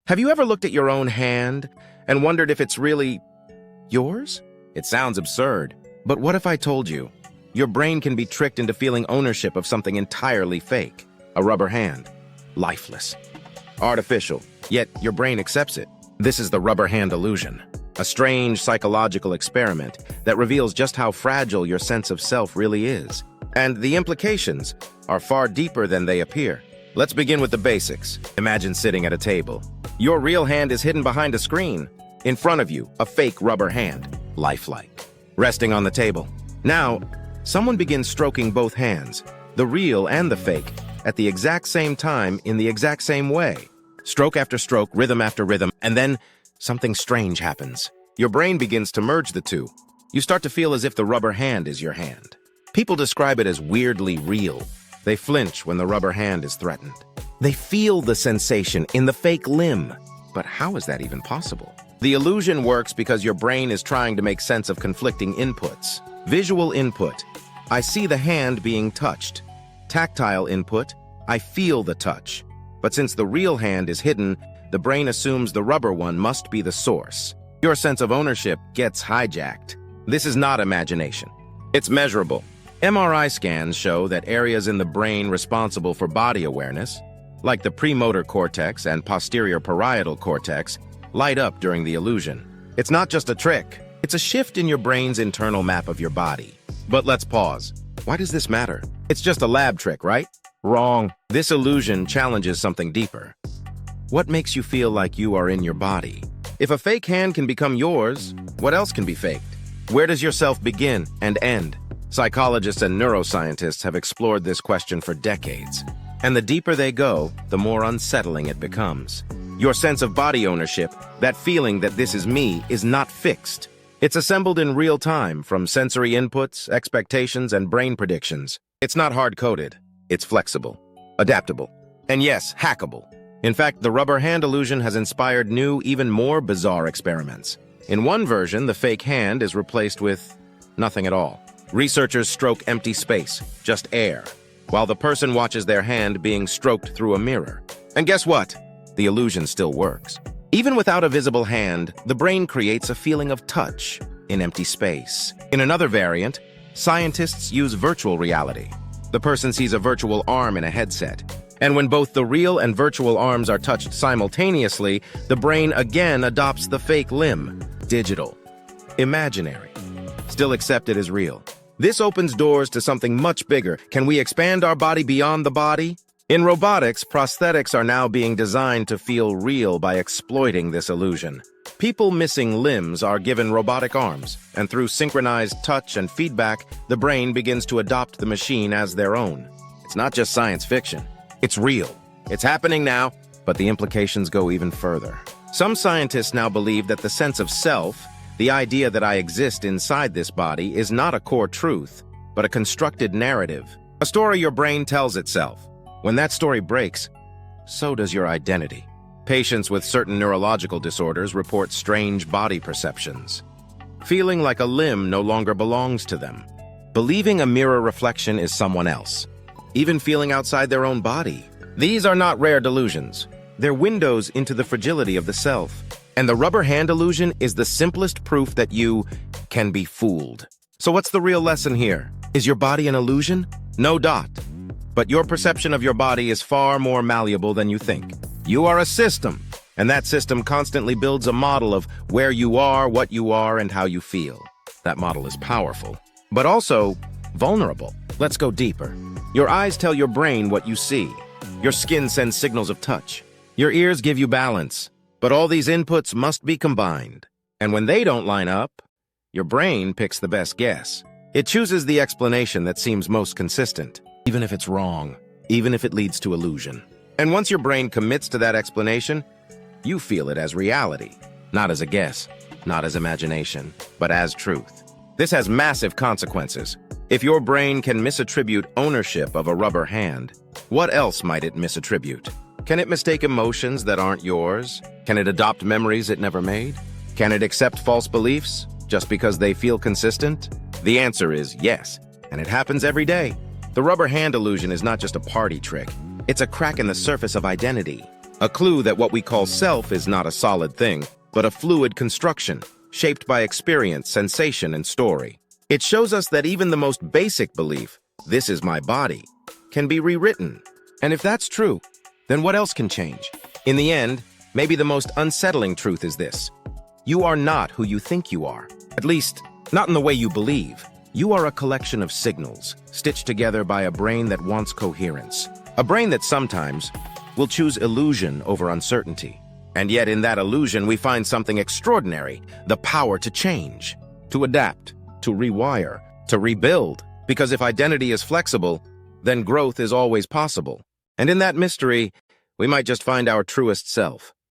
Have you ever looked at your own hand and wondered if it's really yours? It sounds absurd, but what if I told you your brain can be tricked into feeling ownership of something entirely fake? A rubber hand, lifeless, artificial, yet your brain accepts it. This is the rubber hand illusion, a strange psychological experiment that reveals just how fragile your sense of self really is. And the implications are far deeper than they appear. Let's begin with the basics. Imagine sitting at a table. Your real hand is hidden behind a screen. In front of you, a fake rubber hand, lifelike, resting on the table. Now, someone begins stroking both hands, the real and the fake, at the exact same time in the exact same way. Stroke after stroke, rhythm after rhythm, and then something strange happens. Your brain begins to merge the two. You start to feel as if the rubber hand is your hand. People describe it as weirdly real. They flinch when the rubber hand is threatened. They feel the sensation in the fake limb. But how is that even possible? The illusion works because your brain is trying to make sense of conflicting inputs. Visual input: I see the hand being touched. Tactile input: I feel the touch. But since the real hand is hidden, the brain assumes the rubber one must be the source. Your sense of ownership gets hijacked. This is not imagination. It's measurable. MRI scans show that areas in the brain responsible for body awareness, like the premotor cortex and posterior parietal cortex, light up during the illusion. It's not just a trick. It's a shift in your brain's internal map of your body. But let's pause. Why does this matter? It's just a lab trick, right? Wrong. This illusion challenges something deeper. What makes you feel like you are in your body? If a fake hand can become yours, what else can be faked? Where does your self begin and end? Psychologists and neuroscientists have explored this question for decades. And the deeper they go, the more unsettling it becomes. Your sense of body ownership, that feeling that this is me, is not fixed. It's assembled in real time from sensory inputs, expectations, and brain predictions. It's not hard-coded. It's flexible, adaptable, and yes, hackable. In fact, the rubber hand illusion has inspired new, even more bizarre experiments. In one version, the fake hand is replaced with nothing at all. Researchers stroke empty space, just air, while the person watches their hand being stroked through a mirror. And guess what? The illusion still works. Even without a visible hand, the brain creates a feeling of touch in empty space. In another variant, scientists use virtual reality. The person sees a virtual arm in a headset. And when both the real and virtual arms are touched simultaneously, the brain again adopts the fake limb. Digital. Imaginary. Still accepted as real. This opens doors to something much bigger. Can we expand our body beyond the body? In robotics, prosthetics are now being designed to feel real by exploiting this illusion. People missing limbs are given robotic arms, and through synchronized touch and feedback, the brain begins to adopt the machine as their own. It's not just science fiction. It's real. It's happening now, but the implications go even further. Some scientists now believe that the sense of self, the idea that I exist inside this body, is not a core truth, but a constructed narrative. A story your brain tells itself. When that story breaks, so does your identity. Patients with certain neurological disorders report strange body perceptions. Feeling like a limb no longer belongs to them. Believing a mirror reflection is someone else. Even feeling outside their own body. These are not rare delusions. They're windows into the fragility of the self. And the rubber hand illusion is the simplest proof that you can be fooled. So what's the real lesson here? Is your body an illusion? No doubt. But your perception of your body is far more malleable than you think. You are a system, and that system constantly builds a model of where you are, what you are, and how you feel. That model is powerful, but also vulnerable. Let's go deeper. Your eyes tell your brain what you see. Your skin sends signals of touch. Your ears give you balance. But all these inputs must be combined. And when they don't line up, your brain picks the best guess. It chooses the explanation that seems most consistent, even if it's wrong, even if it leads to illusion. And once your brain commits to that explanation, you feel it as reality, not as a guess, not as imagination, but as truth. This has massive consequences. If your brain can misattribute ownership of a rubber hand, what else might it misattribute? Can it mistake emotions that aren't yours? Can it adopt memories it never made? Can it accept false beliefs just because they feel consistent? The answer is yes, and it happens every day. The rubber hand illusion is not just a party trick. It's a crack in the surface of identity. A clue that what we call self is not a solid thing, but a fluid construction, shaped by experience, sensation, and story. It shows us that even the most basic belief, "this is my body," can be rewritten. And if that's true, then what else can change? In the end, maybe the most unsettling truth is this: you are not who you think you are. At least, not in the way you believe. You are a collection of signals, stitched together by a brain that wants coherence. A brain that sometimes will choose illusion over uncertainty. And yet in that illusion we find something extraordinary, the power to change, to adapt, to rewire, to rebuild. Because if identity is flexible, then growth is always possible. And in that mystery, we might just find our truest self.